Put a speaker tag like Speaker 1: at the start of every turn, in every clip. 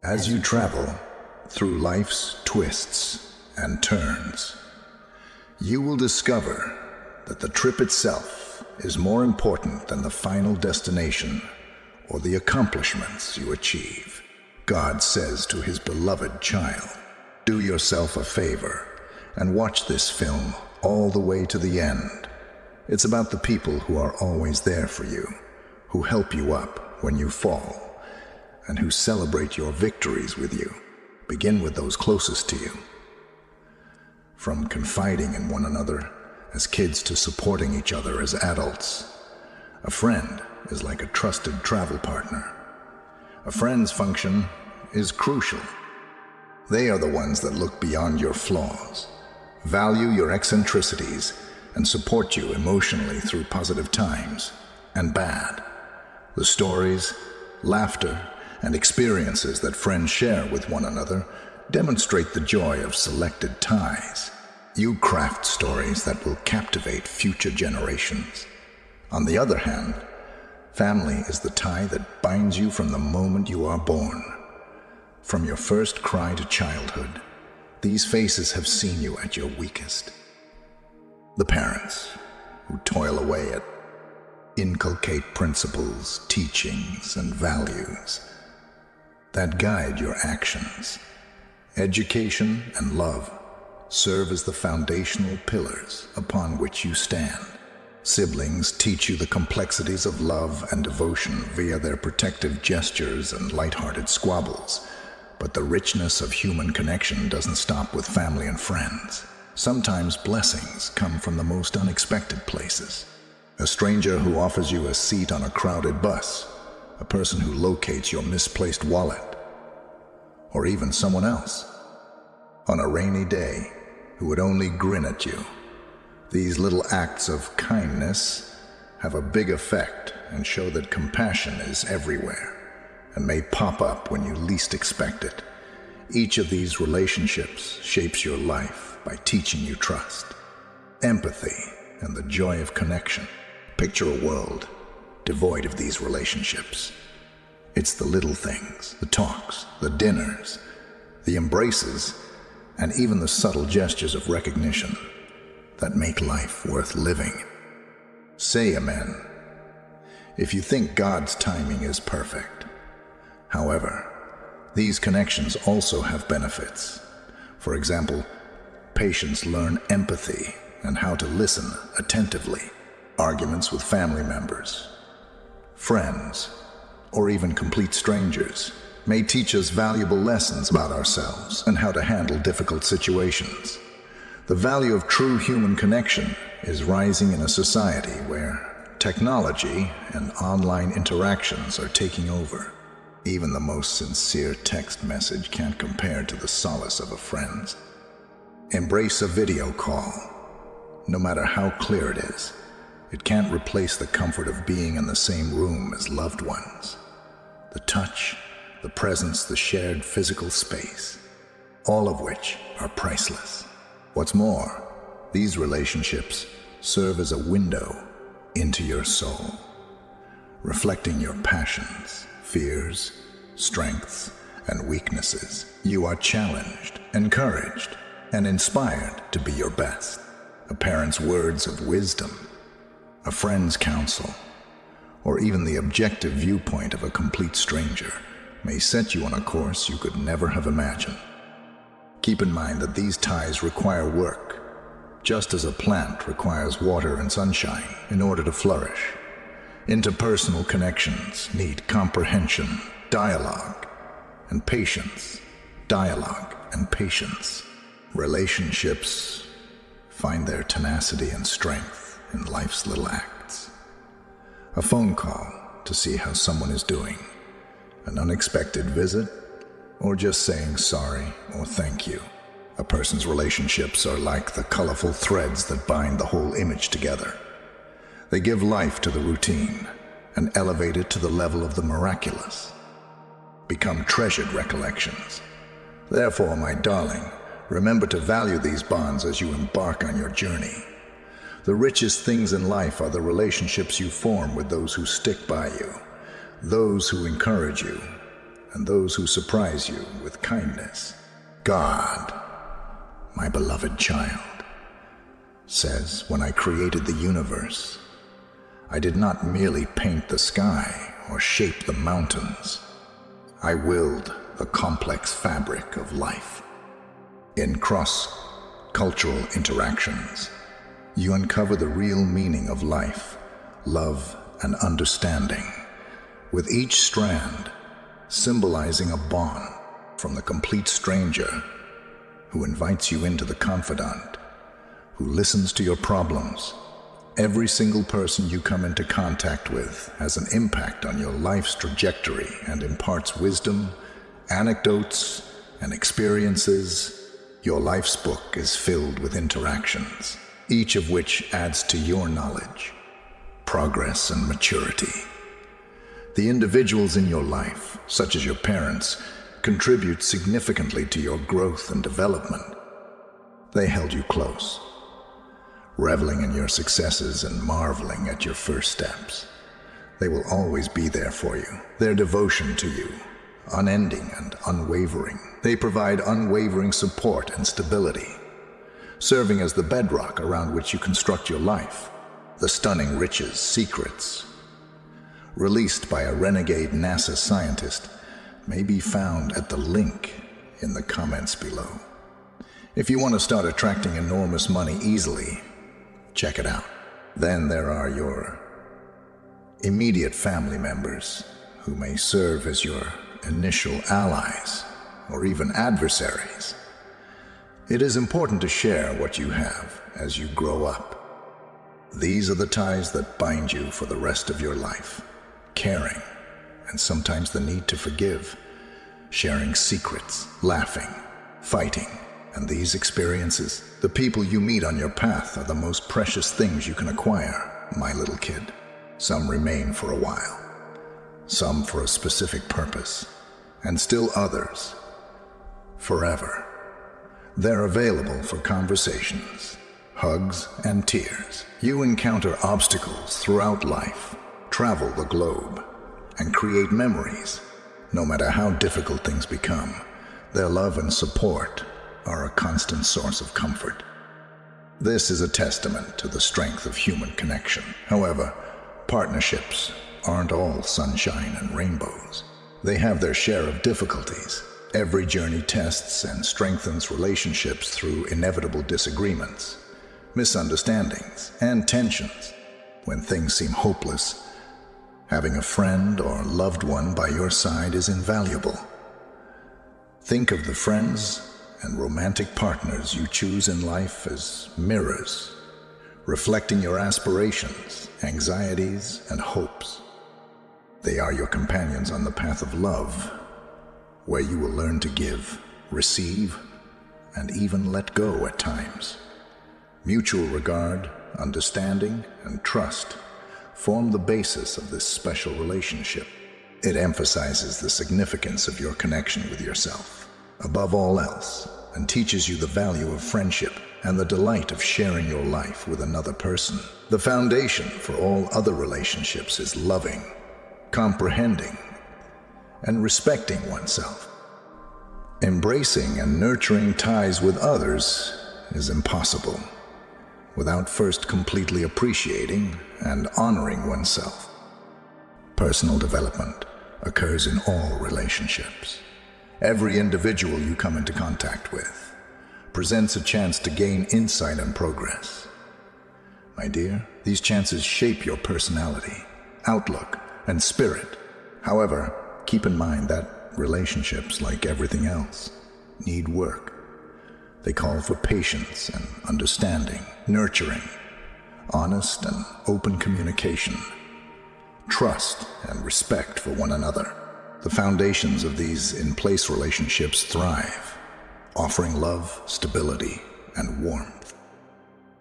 Speaker 1: As you travel through life's twists and turns, you will discover that the trip itself is more important than the final destination or the accomplishments you achieve. God says to his beloved child, do yourself a favor and watch this film all the way to the end. It's about the people who are always there for you, who help you up when you fall, and who celebrate your victories with you. Begin with those closest to you. From confiding in one another as kids to supporting each other as adults, a friend is like a trusted travel partner. A friend's function is crucial. They are the ones that look beyond your flaws, value your eccentricities, and support you emotionally through positive times and bad. The stories, laughter, and experiences that friends share with one another demonstrate the joy of selected ties. You craft stories that will captivate future generations. On the other hand, family is the tie that binds you from the moment you are born. From your first cry to childhood, these faces have seen you at your weakest. The parents who toil away at inculcate principles, teachings, and values that guide your actions. Education and love serve as the foundational pillars upon which you stand. Siblings teach you the complexities of love and devotion via their protective gestures and lighthearted squabbles. But the richness of human connection doesn't stop with family and friends. Sometimes blessings come from the most unexpected places. A stranger who offers you a seat on a crowded bus, a person who locates your misplaced wallet, or even someone else on a rainy day who would only grin at you. These little acts of kindness have a big effect and show that compassion is everywhere and may pop up when you least expect it. Each of these relationships shapes your life by teaching you trust, empathy, and the joy of connection. Picture a world devoid of these relationships. It's the little things, the talks, the dinners, the embraces, and even the subtle gestures of recognition that make life worth living. Say amen if you think God's timing is perfect. However, these connections also have benefits. For example, patients learn empathy and how to listen attentively. Arguments with family members, friends, or even complete strangers may teach us valuable lessons about ourselves and how to handle difficult situations. The value of true human connection is rising in a society where technology and online interactions are taking over. Even the most sincere text message can't compare to the solace of a friend's. Embrace a video call. No matter how clear it is, it can't replace the comfort of being in the same room as loved ones. The touch, the presence, the shared physical space, all of which are priceless. What's more, these relationships serve as a window into your soul, reflecting your passions, fears, strengths, and weaknesses. You are challenged, encouraged, and inspired to be your best. A parent's words of wisdom, a friend's counsel, or even the objective viewpoint of a complete stranger may set you on a course you could never have imagined. Keep in mind that these ties require work, just as a plant requires water and sunshine in order to flourish. Interpersonal connections need comprehension, dialogue, and patience. Dialogue and patience. Relationships find their tenacity and strength in life's little acts. A phone call to see how someone is doing, an unexpected visit, or just saying sorry or thank you. A person's relationships are like the colorful threads that bind the whole image together. They give life to the routine and elevate it to the level of the miraculous. Become treasured recollections. Therefore, my darling, remember to value these bonds as you embark on your journey. The richest things in life are the relationships you form with those who stick by you, those who encourage you, and those who surprise you with kindness. God, my beloved child, says, when I created the universe, I did not merely paint the sky or shape the mountains. I willed the complex fabric of life. In cross-cultural interactions, you uncover the real meaning of life, love, and understanding, with each strand symbolizing a bond from the complete stranger who invites you into the confidant, who listens to your problems. Every single person you come into contact with has an impact on your life's trajectory and imparts wisdom, anecdotes, and experiences. Your life's book is filled with interactions, each of which adds to your knowledge, progress, and maturity. The individuals in your life, such as your parents, contribute significantly to your growth and development. They held you close, reveling in your successes and marveling at your first steps. They will always be there for you. Their devotion to you, unending and unwavering. They provide unwavering support and stability, serving as the bedrock around which you construct your life. The stunning riches, secrets, released by a renegade NASA scientist, may be found at the link in the comments below. If you want to start attracting enormous money easily, check it out. Then there are your immediate family members, who may serve as your initial allies or even adversaries. It is important to share what you have as you grow up. These are the ties that bind you for the rest of your life. Caring, and sometimes the need to forgive. Sharing secrets, laughing, fighting. And these experiences, the people you meet on your path, are the most precious things you can acquire, my little kid. Some remain for a while, some for a specific purpose, and still others forever. They're available for conversations, hugs, and tears. You encounter obstacles throughout life, travel the globe, and create memories. No matter how difficult things become, their love and support are a constant source of comfort. This is a testament to the strength of human connection. However, partnerships aren't all sunshine and rainbows. They have their share of difficulties. Every journey tests and strengthens relationships through inevitable disagreements, misunderstandings, and tensions. When things seem hopeless, having a friend or loved one by your side is invaluable. Think of the friends and romantic partners you choose in life as mirrors, reflecting your aspirations, anxieties, and hopes. They are your companions on the path of love, where you will learn to give, receive, and even let go at times. Mutual regard, understanding, and trust form the basis of this special relationship. It emphasizes the significance of your connection with yourself, above all else, and teaches you the value of friendship and the delight of sharing your life with another person. The foundation for all other relationships is loving, comprehending, and respecting oneself. Embracing and nurturing ties with others is impossible without first completely appreciating and honoring oneself. Personal development occurs in all relationships. Every individual you come into contact with presents a chance to gain insight and progress. My dear, these chances shape your personality, outlook, and spirit. However, keep in mind that relationships, like everything else, need work. They call for patience and understanding, nurturing, honest and open communication, trust and respect for one another. The foundations of these in-place relationships thrive, offering love, stability, and warmth.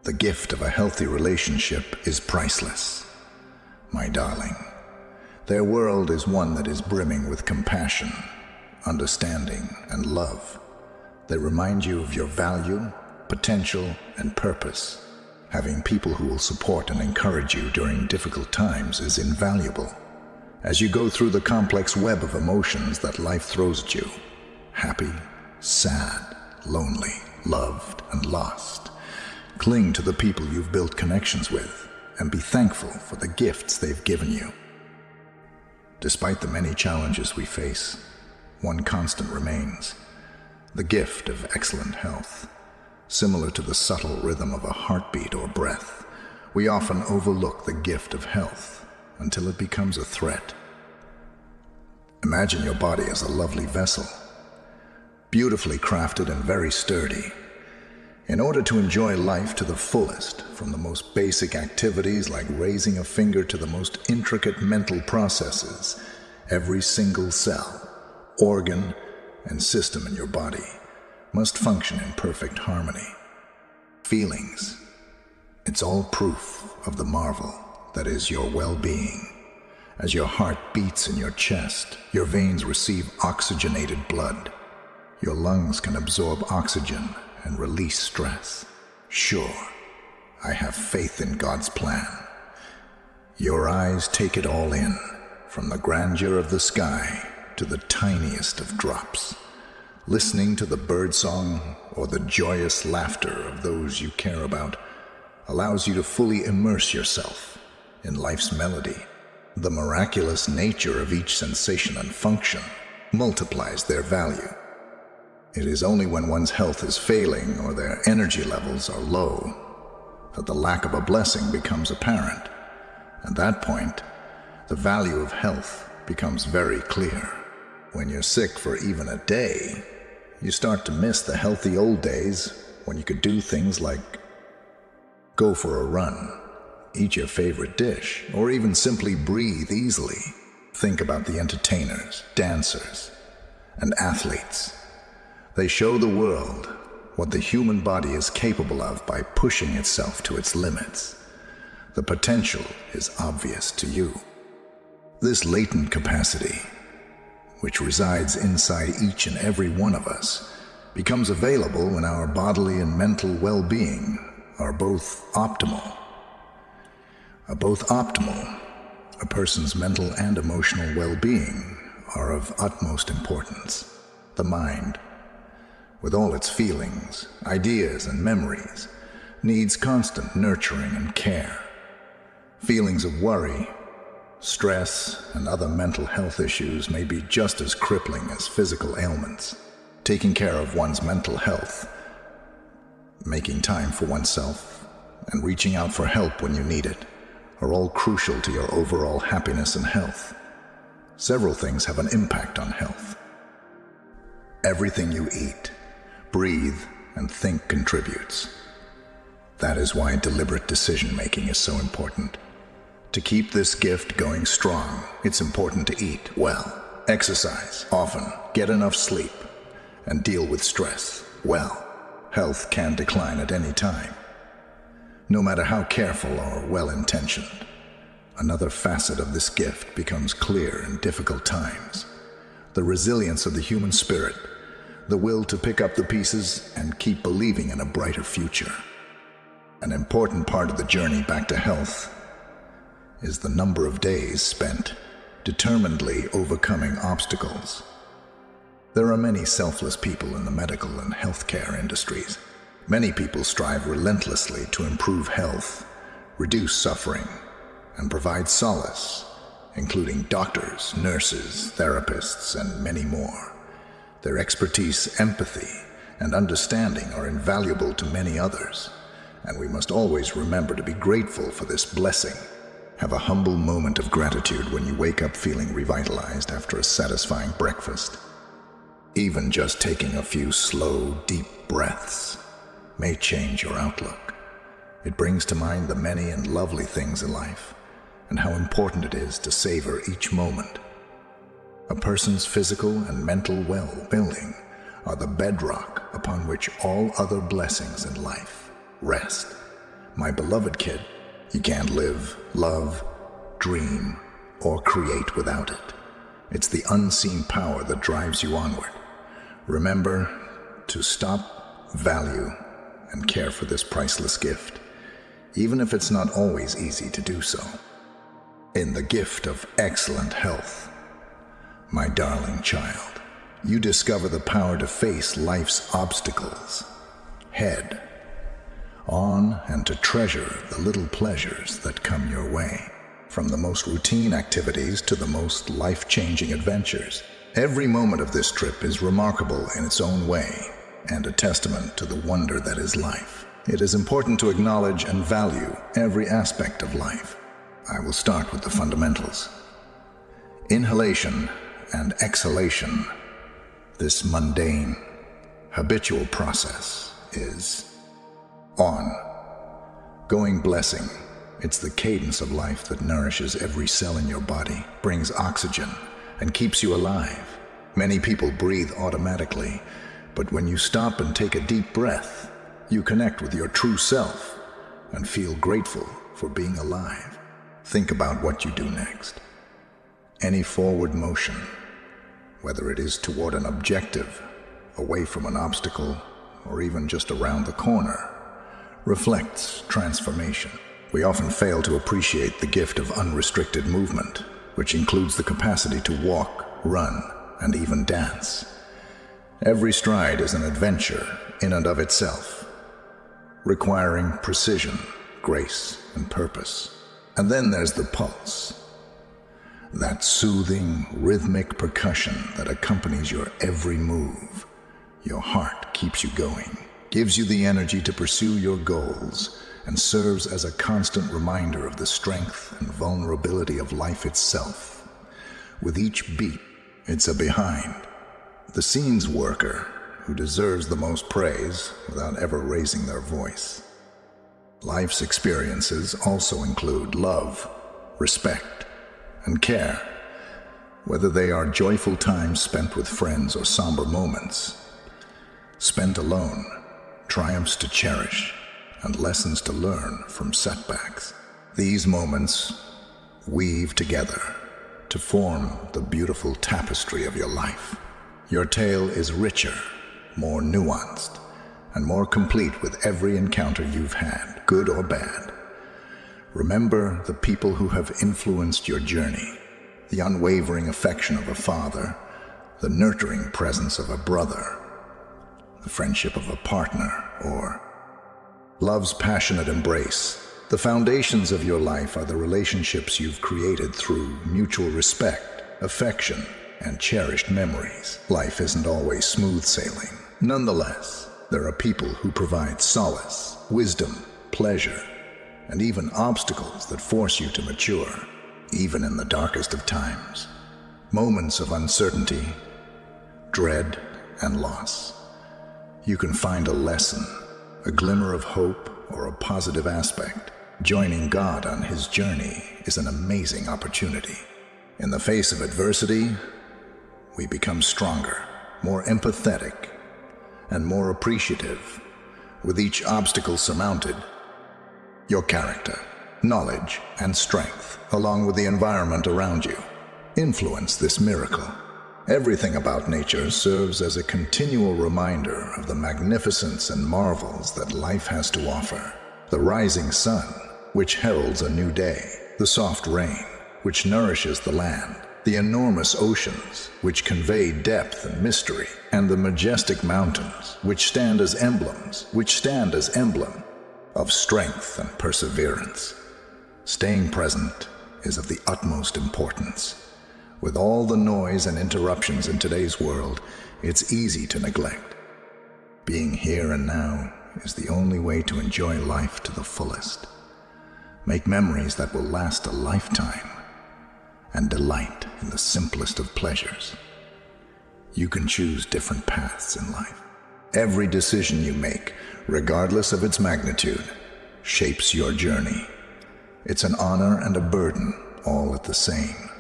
Speaker 1: The gift of a healthy relationship is priceless, my darling. Their world is one that is brimming with compassion, understanding, and love. They remind you of your value, potential, and purpose. Having people who will support and encourage you during difficult times is invaluable. as you go through the complex web of emotions that life throws at you. Happy, sad, lonely, loved, and lost. Cling to the people you've built connections with, and be thankful for the gifts they've given you. Despite the many challenges we face, one constant remains: the gift of excellent health. Similar to the subtle rhythm of a heartbeat or breath, we often overlook the gift of health until it becomes a threat. Imagine your body as a lovely vessel, beautifully crafted and very sturdy. In order to enjoy life to the fullest, from the most basic activities like raising a finger to the most intricate mental processes, every single cell, organ, and system in your body must function in perfect harmony. Feelings. It's all proof of the marvel that is your well-being. As your heart beats in your chest, your veins receive oxygenated blood. Your lungs can absorb oxygen and release stress. Sure, I have faith in God's plan. Your eyes take it all in, from the grandeur of the sky to the tiniest of drops. Listening to the birdsong or the joyous laughter of those you care about allows you to fully immerse yourself in life's melody. The miraculous nature of each sensation and function multiplies their value. It is only when one's health is failing or their energy levels are low that the lack of a blessing becomes apparent. At that point, the value of health becomes very clear. When you're sick for even a day, you start to miss the healthy old days when you could do things like go for a run, eat your favorite dish, or even simply breathe easily. Think about the entertainers, dancers, and athletes. They show the world what the human body is capable of by pushing itself to its limits. The potential is obvious to you. This latent capacity, which resides inside each and every one of us, becomes available when our bodily and mental well-being are both optimal. A person's mental and emotional well-being are of utmost importance. The mind, with all its feelings, ideas, and memories, needs constant nurturing and care. Feelings of worry, stress, and other mental health issues may be just as crippling as physical ailments. Taking care of one's mental health, making time for oneself, and reaching out for help when you need it are all crucial to your overall happiness and health. Several things have an impact on health. Everything you eat, breathe, and think contributes. That is why deliberate decision-making is so important. To keep this gift going strong, it's important to eat well, exercise often, get enough sleep, and deal with stress well. Health can decline at any time. No matter how careful or well-intentioned, another facet of this gift becomes clear in difficult times. The resilience of the human spirit, the will to pick up the pieces and keep believing in a brighter future. An important part of the journey back to health is the number of days spent determinedly overcoming obstacles. There are many selfless people in the medical and healthcare industries. Many people strive relentlessly to improve health, reduce suffering, and provide solace, including doctors, nurses, therapists, and many more. Their expertise, empathy, and understanding are invaluable to many others, and we must always remember to be grateful for this blessing. Have a humble moment of gratitude when you wake up feeling revitalized after a satisfying breakfast. Even just taking a few slow, deep breaths may change your outlook. It brings to mind the many and lovely things in life, and how important it is to savor each moment. A person's physical and mental well-being are the bedrock upon which all other blessings in life rest. My beloved kid, you can't live, love, dream, or create without it. It's the unseen power that drives you onward. Remember to stop, value, and care for this priceless gift, even if it's not always easy to do so. In the gift of excellent health, my darling child, you discover the power to face life's obstacles head on and to treasure the little pleasures that come your way. From the most routine activities to the most life-changing adventures, every moment of this trip is remarkable in its own way and a testament to the wonder that is life. It is important to acknowledge and value every aspect of life. I will start with the fundamentals. Inhalation and exhalation. This mundane, habitual process is on-going blessing. It's the cadence of life that nourishes every cell in your body, brings oxygen, and keeps you alive. Many people breathe automatically, but when you stop and take a deep breath, you connect with your true self and feel grateful for being alive. Think about what you do next. Any forward motion, whether it is toward an objective, away from an obstacle, or even just around the corner, reflects transformation. We often fail to appreciate the gift of unrestricted movement, which includes the capacity to walk, run, and even dance. Every stride is an adventure in and of itself, requiring precision, grace, and purpose. And then there's the pulse, that soothing, rhythmic percussion that accompanies your every move. Your heart keeps you going, gives you the energy to pursue your goals, and serves as a constant reminder of the strength and vulnerability of life itself. With each beat, it's a behind the scenes worker who deserves the most praise without ever raising their voice. Life's experiences also include love, respect, and care, whether they are joyful times spent with friends or somber moments spent alone, triumphs to cherish, and lessons to learn from setbacks. These moments weave together to form the beautiful tapestry of your life. Your tale is richer, more nuanced, and more complete with every encounter you've had, good or bad. Remember the people who have influenced your journey, the unwavering affection of a father, the nurturing presence of a brother, the friendship of a partner, or love's passionate embrace. The foundations of your life are the relationships you've created through mutual respect, affection, and cherished memories. Life isn't always smooth sailing. Nonetheless, there are people who provide solace, wisdom, pleasure, and even obstacles that force you to mature, even in the darkest of times. Moments of uncertainty, dread, and loss. You can find a lesson, a glimmer of hope, or a positive aspect. Joining God on his journey is an amazing opportunity. In the face of adversity, we become stronger, more empathetic, and more appreciative. With each obstacle surmounted, your character, knowledge, and strength, along with the environment around you, influence this miracle. Everything about nature serves as a continual reminder of the magnificence and marvels that life has to offer. The rising sun, which heralds a new day, the soft rain, which nourishes the land, the enormous oceans, which convey depth and mystery, and the majestic mountains, which stand as emblem of strength and perseverance. Staying present is of the utmost importance. With all the noise and interruptions in today's world, it's easy to neglect. Being here and now is the only way to enjoy life to the fullest. Make memories that will last a lifetime, and delight in the simplest of pleasures. You can choose different paths in life. Every decision you make, regardless of its magnitude, shapes your journey. It's an honor and a burden, all at the same.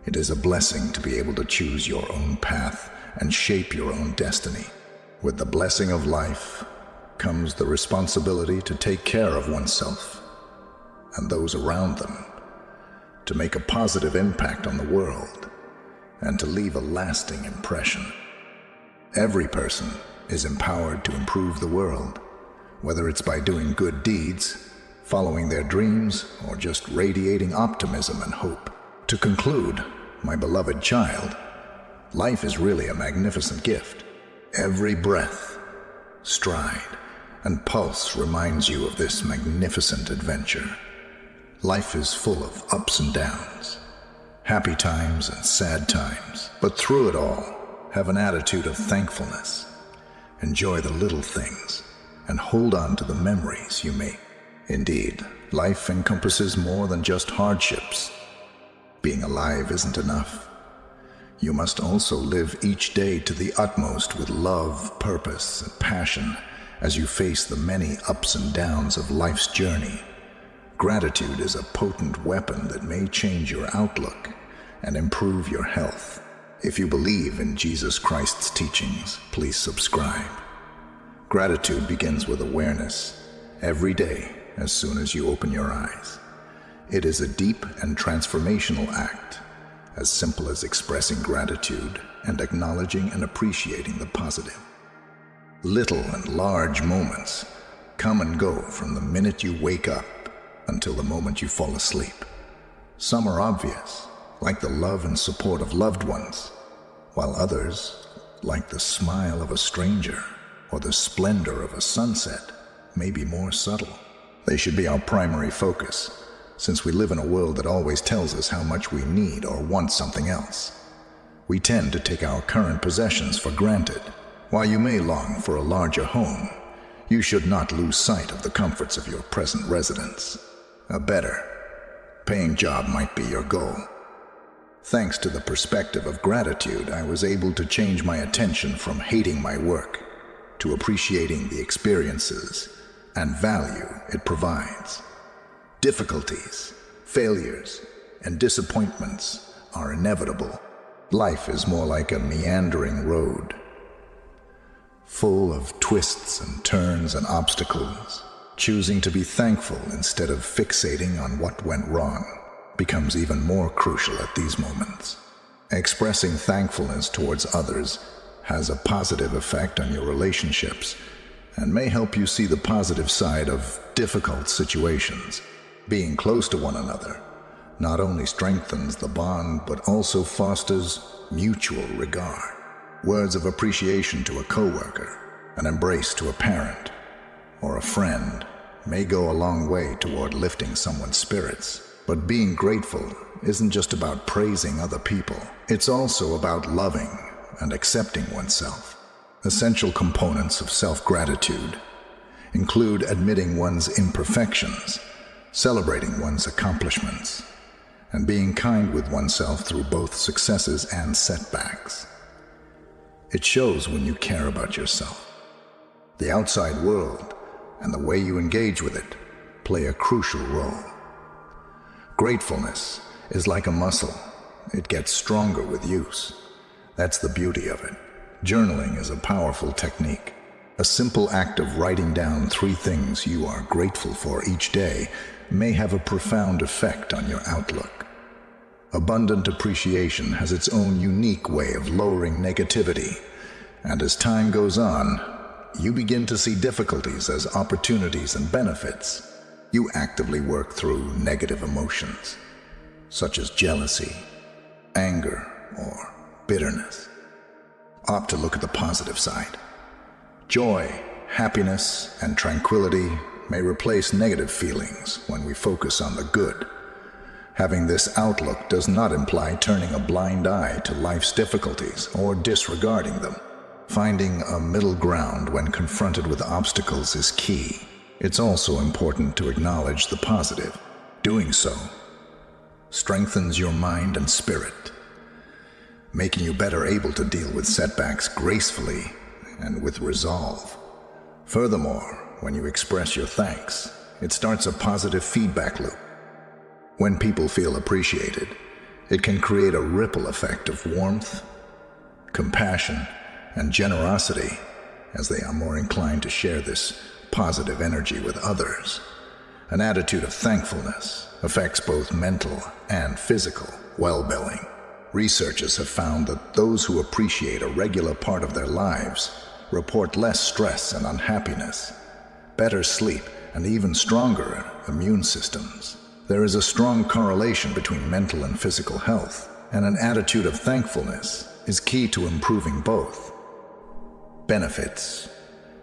Speaker 1: It is a blessing to be able to choose your own path and shape your own destiny. With the blessing of life comes the responsibility to take care of oneself and those around them, to make a positive impact on the world, and to leave a lasting impression. Every person is empowered to improve the world, whether it's by doing good deeds, following their dreams, or just radiating optimism and hope. To conclude, my beloved child, life is really a magnificent gift. Every breath, stride, and pulse reminds you of this magnificent adventure. Life is full of ups and downs, happy times and sad times, but through it all, have an attitude of thankfulness. Enjoy the little things and hold on to the memories you make. Indeed, life encompasses more than just hardships. Being alive isn't enough. You must also live each day to the utmost with love, purpose, and passion as you face the many ups and downs of life's journey. Gratitude is a potent weapon that may change your outlook and improve your health. If you believe in Jesus Christ's teachings, please subscribe. Gratitude begins with awareness every day as soon as you open your eyes. It is a deep and transformational act, as simple as expressing gratitude and acknowledging and appreciating the positive. Little and large moments come and go from the minute you wake up until the moment you fall asleep. Some are obvious, like the love and support of loved ones, while others, like the smile of a stranger or the splendor of a sunset, may be more subtle. They should be our primary focus, since we live in a world that always tells us how much we need or want something else. We tend to take our current possessions for granted. While you may long for a larger home, you should not lose sight of the comforts of your present residence. A better paying job might be your goal. Thanks to the perspective of gratitude, I was able to change my attention from hating my work to appreciating the experiences and value it provides. Difficulties, failures, and disappointments are inevitable. Life is more like a meandering road, full of twists and turns and obstacles. Choosing to be thankful instead of fixating on what went wrong becomes even more crucial at these moments. Expressing thankfulness towards others has a positive effect on your relationships and may help you see the positive side of difficult situations. Being close to one another not only strengthens the bond but also fosters mutual regard. Words of appreciation to a coworker, an embrace to a parent, or a friend may go a long way toward lifting someone's spirits. But being grateful isn't just about praising other people. It's also about loving and accepting oneself. Essential components of self-gratitude include admitting one's imperfections, celebrating one's accomplishments, and being kind with oneself through both successes and setbacks. It shows when you care about yourself. The outside world and the way you engage with it play a crucial role. Gratefulness is like a muscle. It gets stronger with use. That's the beauty of it. Journaling is a powerful technique. A simple act of writing down 3 things you are grateful for each day may have a profound effect on your outlook. Abundant appreciation has its own unique way of lowering negativity, and as time goes on, you begin to see difficulties as opportunities and benefits. You actively work through negative emotions, such as jealousy, anger, or bitterness. Opt to look at the positive side. Joy, happiness, and tranquility may replace negative feelings when we focus on the good. Having this outlook does not imply turning a blind eye to life's difficulties or disregarding them. Finding a middle ground when confronted with obstacles is key. It's also important to acknowledge the positive. Doing so strengthens your mind and spirit, making you better able to deal with setbacks gracefully and with resolve. Furthermore, when you express your thanks, it starts a positive feedback loop. When people feel appreciated, it can create a ripple effect of warmth, compassion, and generosity, as they are more inclined to share this positive energy with others. An attitude of thankfulness affects both mental and physical well-being. Researchers have found that those who appreciate a regular part of their lives report less stress and unhappiness, better sleep, and even stronger immune systems. There is a strong correlation between mental and physical health, and an attitude of thankfulness is key to improving both. Benefits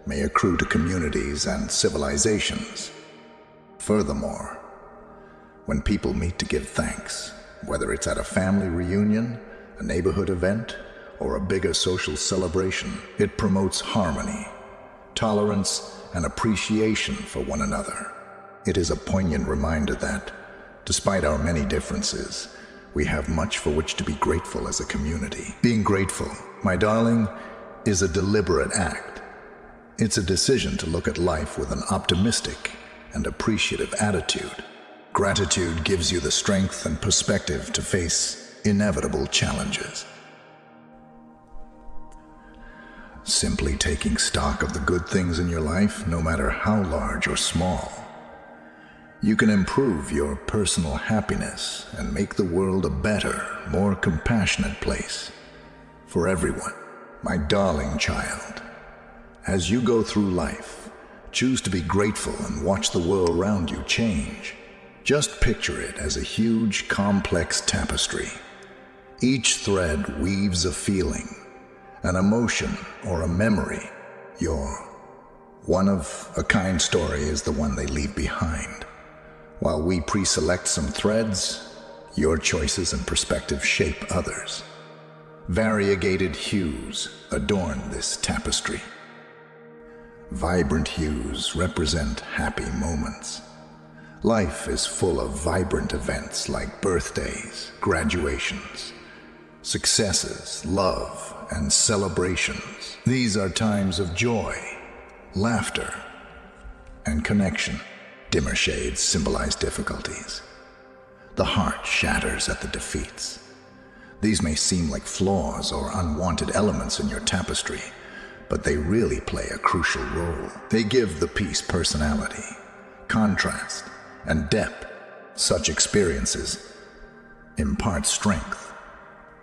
Speaker 1: may accrue to communities and civilizations. Furthermore, when people meet to give thanks, whether it's at a family reunion, a neighborhood event, or a bigger social celebration, it promotes harmony, tolerance, and appreciation for one another. It is a poignant reminder that, despite our many differences, we have much for which to be grateful as a community. Being grateful, my darling, is a deliberate act. It's a decision to look at life with an optimistic and appreciative attitude. Gratitude gives you the strength and perspective to face inevitable challenges. Simply taking stock of the good things in your life, no matter how large or small, you can improve your personal happiness and make the world a better, more compassionate place for everyone. My darling child, as you go through life, choose to be grateful and watch the world around you change. Just picture it as a huge, complex tapestry. Each thread weaves a feeling, an emotion, or a memory. Your one-of-a-kind story is the one they leave behind. While we pre-select some threads, your choices and perspectives shape others. Variegated hues adorn this tapestry. Vibrant hues represent happy moments. Life is full of vibrant events like birthdays, graduations, successes, love, and celebrations. These are times of joy, laughter, and connection. Dimmer shades symbolize difficulties. The heart shatters at the defeats. These may seem like flaws or unwanted elements in your tapestry, but they really play a crucial role. They give the piece personality, contrast, and depth. Such experiences impart strength,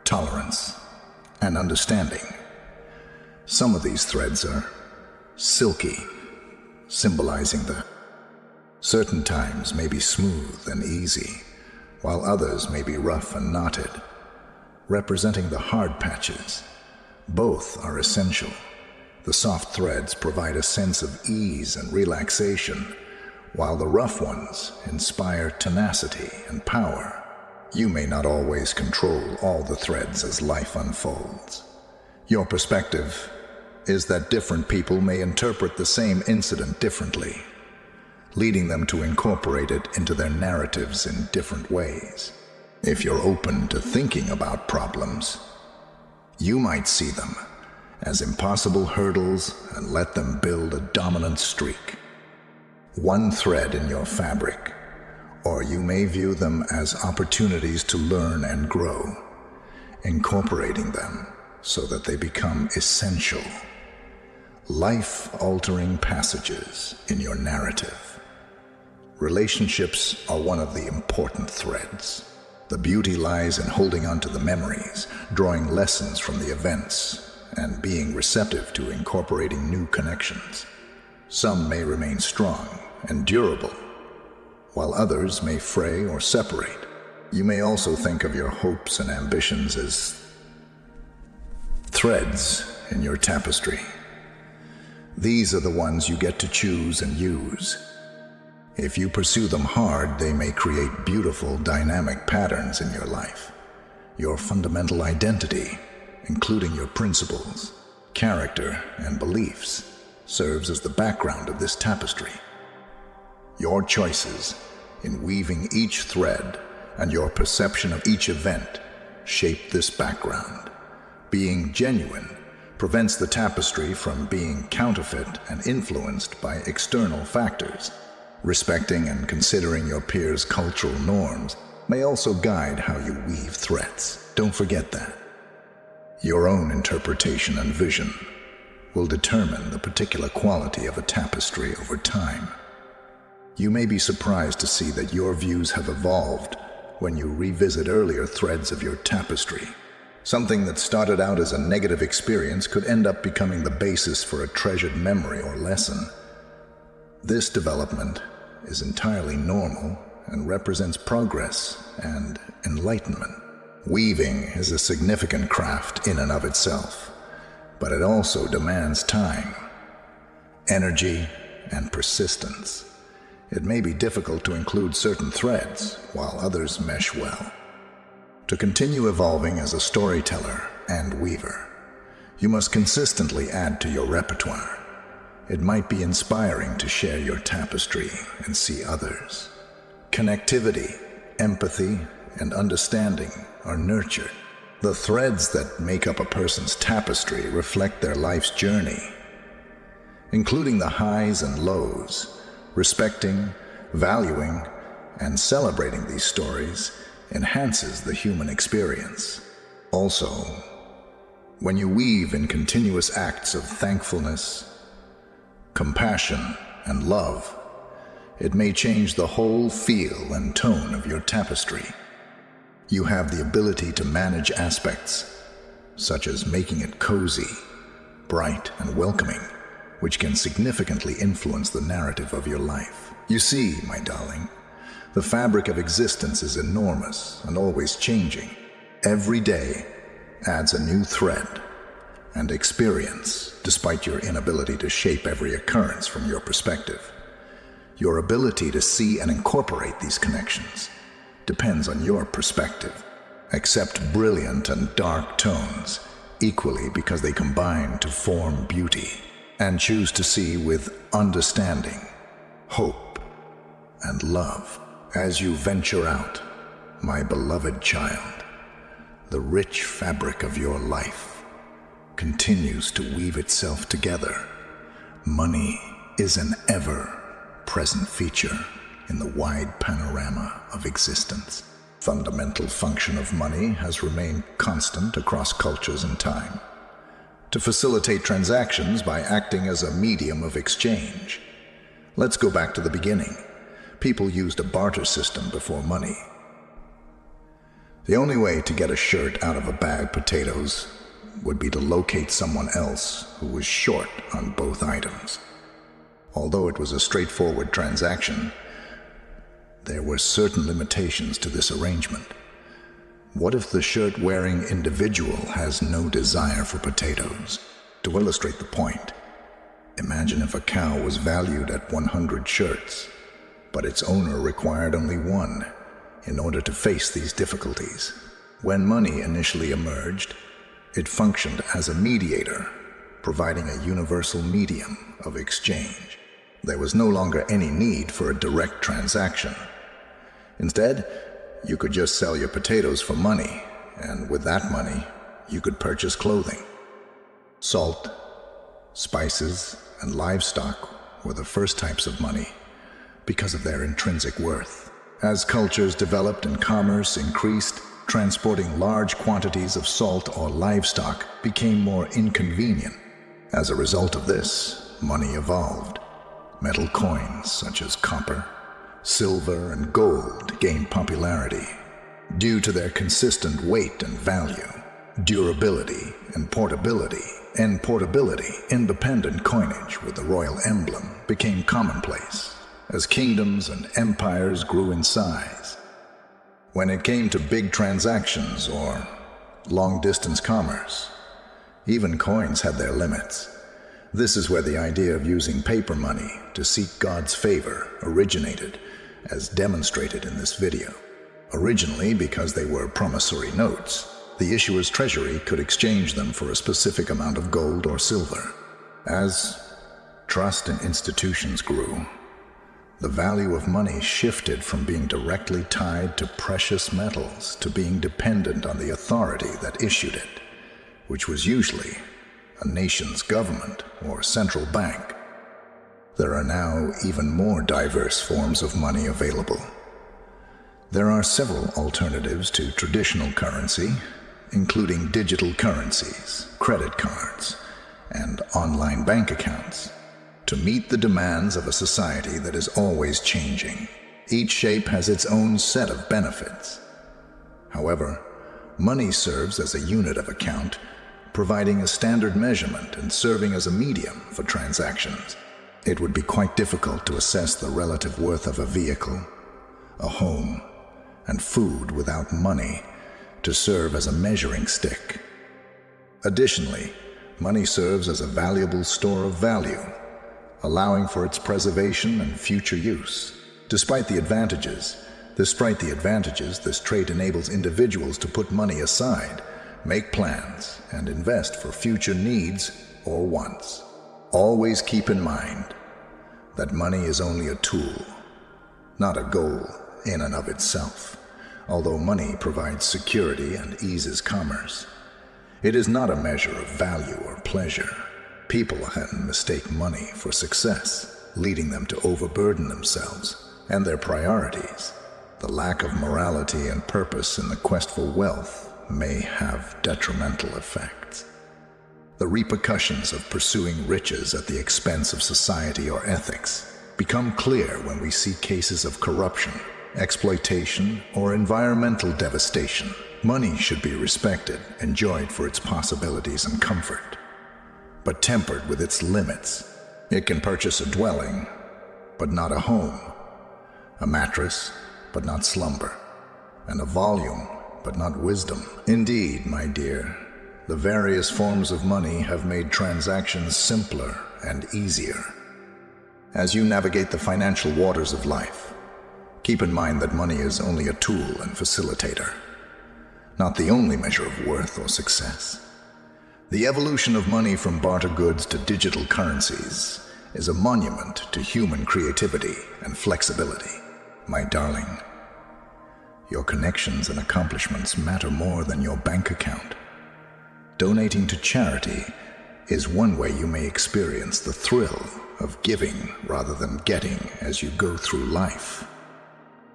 Speaker 1: tolerance, and understanding. Some of these threads are silky, symbolizing the certain times may be smooth and easy, while others may be rough and knotted, representing the hard patches. Both are essential. The soft threads provide a sense of ease and relaxation, while the rough ones inspire tenacity and power. You may not always control all the threads as life unfolds. Your perspective is that different people may interpret the same incident differently, leading them to incorporate it into their narratives in different ways. If you're open to thinking about problems, you might see them as impossible hurdles and let them build a dominant streak. One thread in your fabric, or you may view them as opportunities to learn and grow, incorporating them so that they become essential, life-altering passages in your narrative. Relationships are one of the important threads. The beauty lies in holding on to the memories, drawing lessons from the events, and being receptive to incorporating new connections. Some may remain strong and durable, while others may fray or separate. You may also think of your hopes and ambitions as threads in your tapestry. These are the ones you get to choose and use. If you pursue them hard, they may create beautiful, dynamic patterns in your life. Your fundamental identity, including your principles, character, and beliefs, serves as the background of this tapestry. Your choices in weaving each thread and your perception of each event shape this background. Being genuine prevents the tapestry from being counterfeit and influenced by external factors. Respecting and considering your peers' cultural norms may also guide how you weave threads. Don't forget that. Your own interpretation and vision will determine the particular quality of a tapestry over time. You may be surprised to see that your views have evolved when you revisit earlier threads of your tapestry. Something that started out as a negative experience could end up becoming the basis for a treasured memory or lesson. This development is entirely normal and represents progress and enlightenment. Weaving is a significant craft in and of itself, but it also demands time, energy, and persistence. It may be difficult to include certain threads, while others mesh well. To continue evolving as a storyteller and weaver, you must consistently add to your repertoire. It might be inspiring to share your tapestry and see others. Connectivity, empathy, and understanding are nurtured. The threads that make up a person's tapestry reflect their life's journey, including the highs and lows. Respecting, valuing, and celebrating these stories enhances the human experience. Also, when you weave in continuous acts of thankfulness, compassion, and love, it may change the whole feel and tone of your tapestry. You have the ability to manage aspects, such as making it cozy, bright, and welcoming, which can significantly influence the narrative of your life. You see, my darling, the fabric of existence is enormous and always changing. Every day adds a new thread and experience, despite your inability to shape every occurrence from your perspective. Your ability to see and incorporate these connections depends on your perspective. Accept brilliant and dark tones equally because they combine to form beauty, and choose to see with understanding, hope, and love. As you venture out, my beloved child, the rich fabric of your life continues to weave itself together. Money is an ever-present feature in the wide panorama of existence. Fundamental function of money has remained constant across cultures and time, to facilitate transactions by acting as a medium of exchange. Let's go back to the beginning. People used a barter system before money. The only way to get a shirt out of a bag of potatoes would be to locate someone else who was short on both items. Although it was a straightforward transaction, there were certain limitations to this arrangement. What if the shirt-wearing individual has no desire for potatoes? To illustrate the point, imagine if a cow was valued at 100 shirts, but its owner required only one in order to face these difficulties. When money initially emerged, it functioned as a mediator, providing a universal medium of exchange. There was no longer any need for a direct transaction. Instead, you could just sell your potatoes for money, and with that money, you could purchase clothing. Salt, spices, and livestock were the first types of money because of their intrinsic worth. As cultures developed and commerce increased, transporting large quantities of salt or livestock became more inconvenient. As a result of this, money evolved. Metal coins such as copper, silver, and gold gained popularity due to their consistent weight and value, durability, and portability. Independent coinage with the royal emblem became commonplace as kingdoms and empires grew in size. When it came to big transactions or long-distance commerce, even coins had their limits. This is where the idea of using paper money to seek God's favor originated, as demonstrated in this video. Originally, because they were promissory notes, the issuer's treasury could exchange them for a specific amount of gold or silver. As trust in institutions grew, the value of money shifted from being directly tied to precious metals to being dependent on the authority that issued it, which was usually a nation's government or central bank. There are now even more diverse forms of money available. There are several alternatives to traditional currency, including digital currencies, credit cards, and online bank accounts, to meet the demands of a society that is always changing. Each shape has its own set of benefits. However, money serves as a unit of account, providing a standard measurement and serving as a medium for transactions. It would be quite difficult to assess the relative worth of a vehicle, a home, and food without money to serve as a measuring stick. Additionally, money serves as a valuable store of value, allowing for its preservation and future use. Despite the advantages, this trait enables individuals to put money aside, make plans, and invest for future needs or wants. Always keep in mind that money is only a tool, not a goal in and of itself. Although money provides security and eases commerce, it is not a measure of value or pleasure. People often mistake money for success, leading them to overburden themselves and their priorities. The lack of morality and purpose in the quest for wealth may have detrimental effects. The repercussions of pursuing riches at the expense of society or ethics become clear when we see cases of corruption, exploitation, or environmental devastation. Money should be respected, enjoyed for its possibilities and comfort, but tempered with its limits. It can purchase a dwelling, but not a home, a mattress, but not slumber, and a volume, but not wisdom. Indeed, my dear, the various forms of money have made transactions simpler and easier. As you navigate the financial waters of life, keep in mind that money is only a tool and facilitator, not the only measure of worth or success. The evolution of money from barter goods to digital currencies is a monument to human creativity and flexibility. My darling, your connections and accomplishments matter more than your bank account. Donating to charity is one way you may experience the thrill of giving rather than getting as you go through life.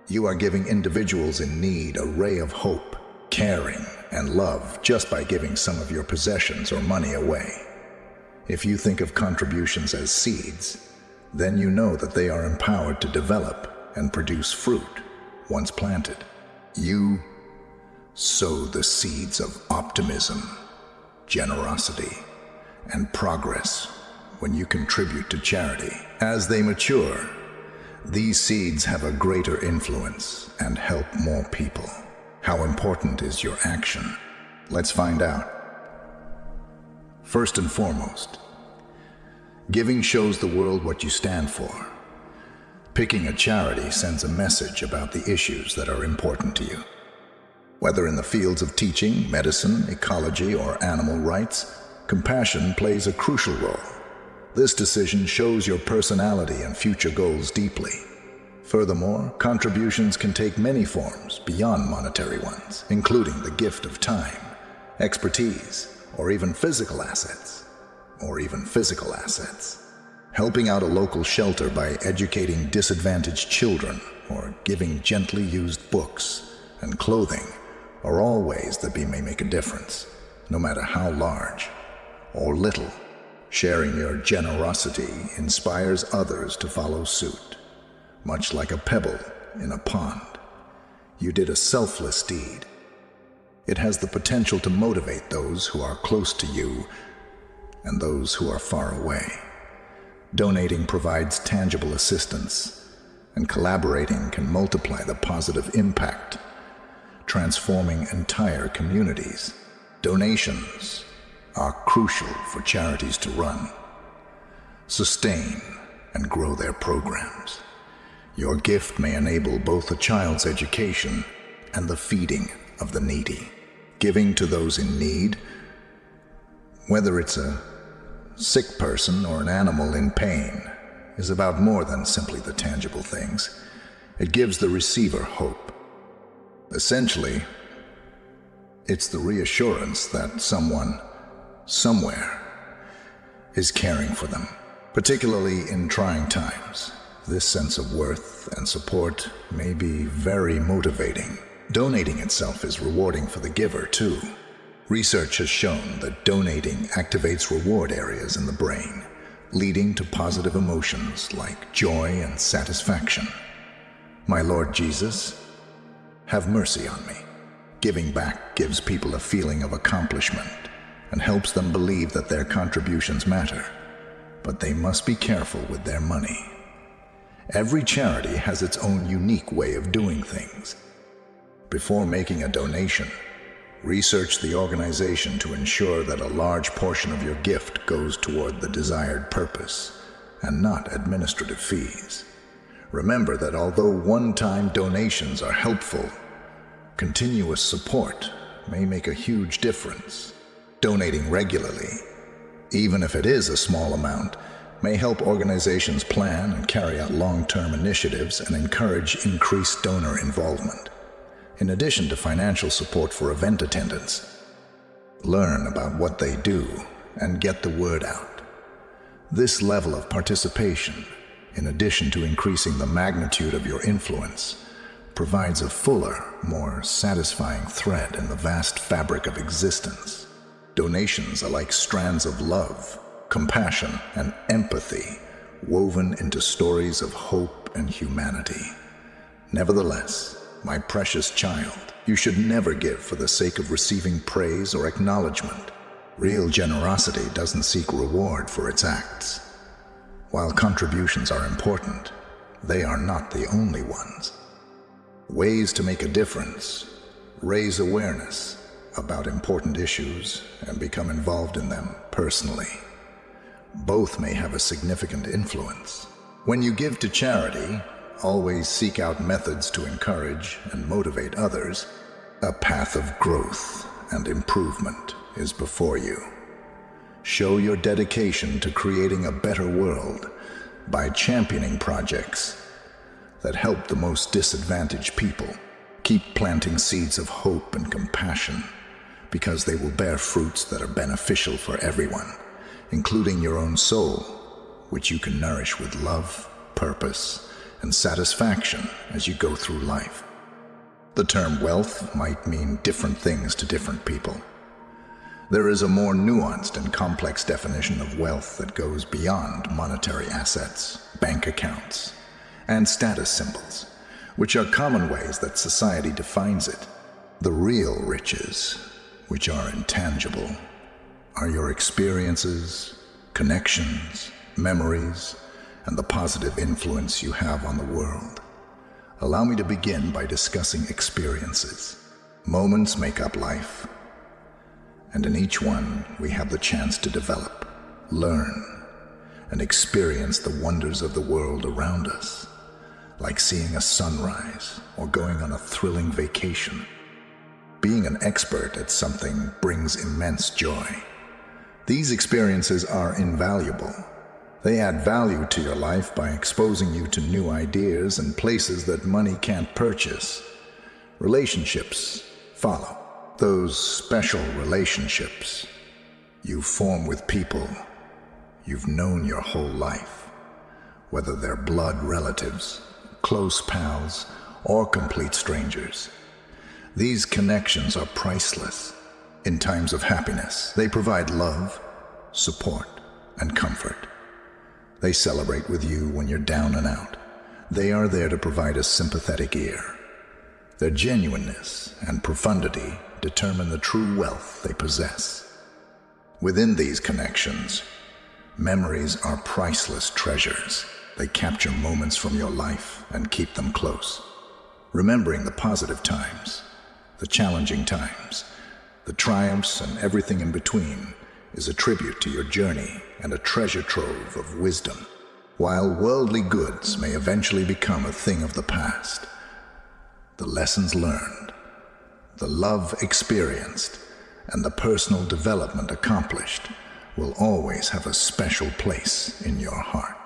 Speaker 1: You are giving individuals in need a ray of hope, caring, and love just by giving some of your possessions or money away. If you think of contributions as seeds, then you know that they are empowered to develop and produce fruit once planted. You sow the seeds of optimism, generosity, and progress when you contribute to charity. As they mature, these seeds have a greater influence and help more people. How important is your action? Let's find out. First and foremost, giving shows the world what you stand for. Picking a charity sends a message about the issues that are important to you. Whether in the fields of teaching, medicine, ecology, or animal rights, compassion plays a crucial role. This decision shows your personality and future goals deeply. Furthermore, contributions can take many forms beyond monetary ones, including the gift of time, expertise, or even physical assets. Helping out a local shelter by educating disadvantaged children or giving gently used books and clothing are all ways that may make a difference, no matter how large or little. Sharing your generosity inspires others to follow suit. Much like a pebble in a pond, you did a selfless deed. It has the potential to motivate those who are close to you and those who are far away. Donating provides tangible assistance, and collaborating can multiply the positive impact, transforming entire communities. Donations are crucial for charities to run, sustain, and grow their programs. Your gift may enable both a child's education and the feeding of the needy. Giving to those in need, whether it's a sick person or an animal in pain, is about more than simply the tangible things. It gives the receiver hope. Essentially, it's the reassurance that someone, somewhere, is caring for them, particularly in trying times. This sense of worth and support may be very motivating. Donating itself is rewarding for the giver, too. Research has shown that donating activates reward areas in the brain, leading to positive emotions like joy and satisfaction. My Lord Jesus, have mercy on me. Giving back gives people a feeling of accomplishment and helps them believe that their contributions matter. but they must be careful with their money. Every charity has its own unique way of doing things. Before making a donation, research the organization to ensure that a large portion of your gift goes toward the desired purpose and not administrative fees. Remember that although one-time donations are helpful, continuous support may make a huge difference. Donating regularly, even if it is a small amount, may help organizations plan and carry out long-term initiatives and encourage increased donor involvement. In addition to financial support for event attendance, learn about what they do and get the word out. This level of participation, in addition to increasing the magnitude of your influence, provides a fuller, more satisfying thread in the vast fabric of existence. Donations are like strands of love, compassion, and empathy woven into stories of hope and humanity. Nevertheless, my precious child, you should never give for the sake of receiving praise or acknowledgement. Real generosity doesn't seek reward for its acts. While contributions are important, they are not the only ones. Ways to make a difference: raise awareness about important issues and become involved in them personally. Both may have a significant influence. When you give to charity, always seek out methods to encourage and motivate others. A path of growth and improvement is before you. Show your dedication to creating a better world by championing projects that help the most disadvantaged people. Keep planting seeds of hope and compassion, because they will bear fruits that are beneficial for everyone, including your own soul, which you can nourish with love, purpose, and satisfaction as you go through life. The term wealth might mean different things to different people. There is a more nuanced and complex definition of wealth that goes beyond monetary assets, bank accounts, and status symbols, which are common ways that society defines it. The real riches, which are intangible, are your experiences, connections, memories, and the positive influence you have on the world. Allow me to begin by discussing experiences. Moments make up life, and in each one we have the chance to develop, learn, and experience the wonders of the world around us, like seeing a sunrise or going on a thrilling vacation. Being an expert at something brings immense joy. These experiences are invaluable. They add value to your life by exposing you to new ideas and places that money can't purchase. Relationships follow. Those special relationships you form with people you've known your whole life, whether they're blood relatives, close pals, or complete strangers. These connections are priceless. In times of happiness, they provide love, support, and comfort. They celebrate with you when you're down and out. They are there to provide a sympathetic ear. Their genuineness and profundity determine the true wealth they possess. Within these connections, memories are priceless treasures. They capture moments from your life and keep them close. Remembering the positive times, the challenging times, the triumphs, and everything in between is a tribute to your journey and a treasure trove of wisdom. While worldly goods may eventually become a thing of the past, the lessons learned, the love experienced, and the personal development accomplished will always have a special place in your heart.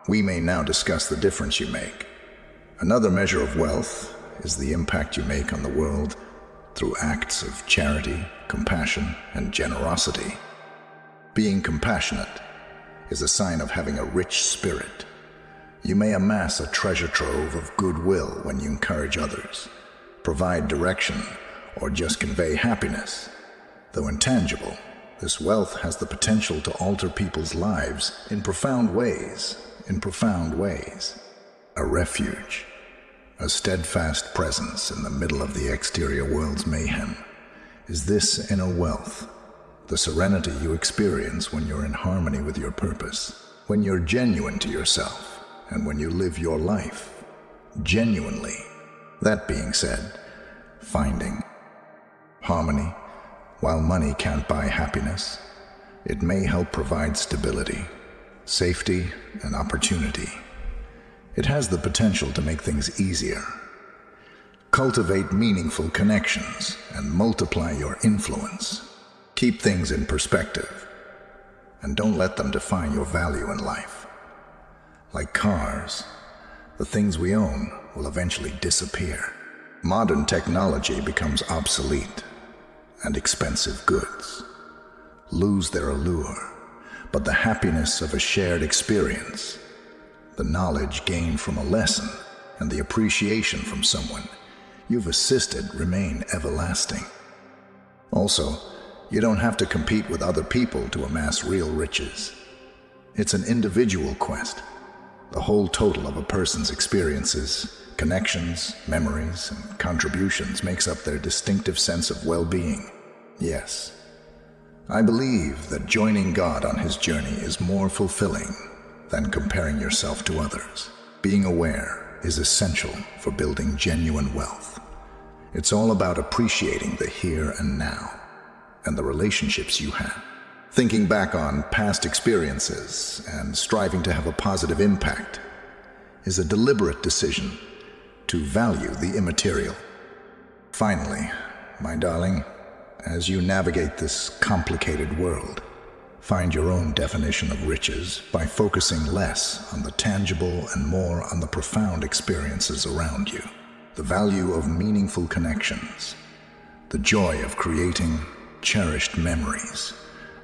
Speaker 1: We may now discuss the difference you make. Another measure of wealth is the impact you make on the world through acts of charity, compassion, and generosity. Being compassionate is a sign of having a rich spirit. You may amass a treasure trove of goodwill when you encourage others, provide direction, or just convey happiness. Though intangible, this wealth has the potential to alter people's lives in profound ways. A refuge, a steadfast presence in the middle of the exterior world's mayhem, is this inner wealth, the serenity you experience when you're in harmony with your purpose. when you're genuine to yourself and when you live your life genuinely. That being said, finding harmony, while money can't buy happiness, it may help provide stability, safety, and opportunity. It has the potential to make things easier. Cultivate meaningful connections and multiply your influence. Keep things in perspective, and don't let them define your value in life. Like cars, the things we own will eventually disappear. Modern technology becomes obsolete, and expensive goods lose their allure. But the happiness of a shared experience, the knowledge gained from a lesson, and the appreciation from someone you've assisted remain everlasting. Also, you don't have to compete with other people to amass real riches. It's an individual quest. The whole total of a person's experiences, connections, memories, and contributions makes up their distinctive sense of well-being. Yes, I believe that joining God on his journey is more fulfilling than comparing yourself to others. Being aware is essential for building genuine wealth. It's all about appreciating the here and now and the relationships you have. Thinking back on past experiences and striving to have a positive impact is a deliberate decision to value the immaterial. Finally, my darling, as you navigate this complicated world, find your own definition of riches by focusing less on the tangible and more on the profound experiences around you. The value of meaningful connections, the joy of creating cherished memories,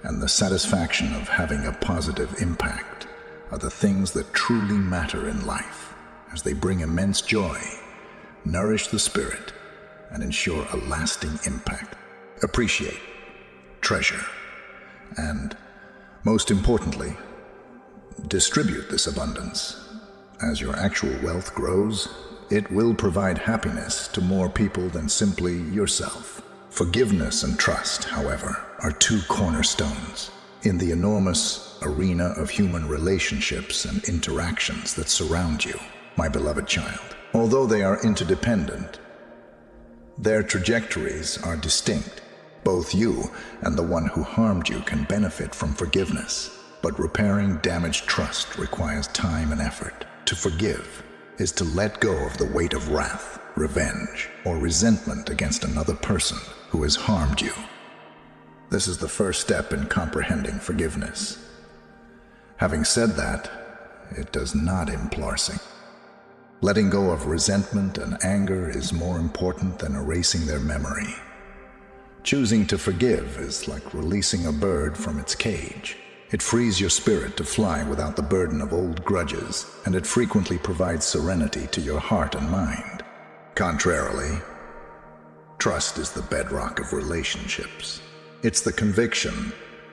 Speaker 1: and the satisfaction of having a positive impact are the things that truly matter in life, as they bring immense joy, nourish the spirit, and ensure a lasting impact. Appreciate, treasure, and, most importantly, distribute this abundance. As your actual wealth grows, it will provide happiness to more people than simply yourself. Forgiveness and trust, however, are two cornerstones in the enormous arena of human relationships and interactions that surround you, my beloved child. Although they are interdependent, their trajectories are distinct. Both you and the one who harmed you can benefit from forgiveness, but repairing damaged trust requires time and effort. To forgive is to let go of the weight of wrath, revenge, or resentment against another person who has harmed you. This is the first step in comprehending forgiveness. Having said that, it does not imply sin. Letting go of resentment and anger is more important than erasing their memory. Choosing to forgive is like releasing a bird from its cage. It frees your spirit to fly without the burden of old grudges, and it frequently provides serenity to your heart and mind. Contrarily, trust is the bedrock of relationships. It's the conviction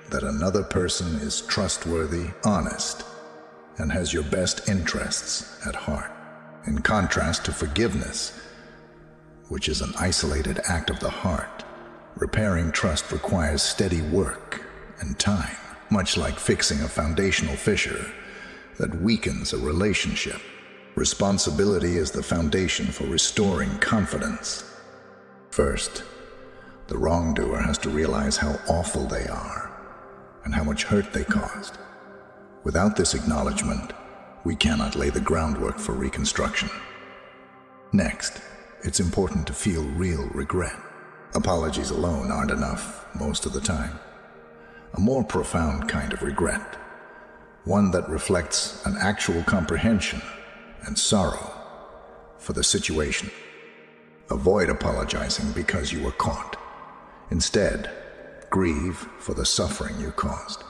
Speaker 1: that another person is trustworthy, honest, and has your best interests at heart. In contrast to forgiveness, which is an isolated act of the heart, repairing trust requires steady work and time, much like fixing a foundational fissure that weakens a relationship. Responsibility is the foundation for restoring confidence. First, the wrongdoer has to realize how awful they are and how much hurt they caused. Without this acknowledgement, we cannot lay the groundwork for reconstruction. Next, it's important to feel real regret. Apologies alone aren't enough most of the time. A more profound kind of regret, one that reflects an actual comprehension and sorrow for the situation. Avoid apologizing because you were caught. Instead, grieve for the suffering you caused.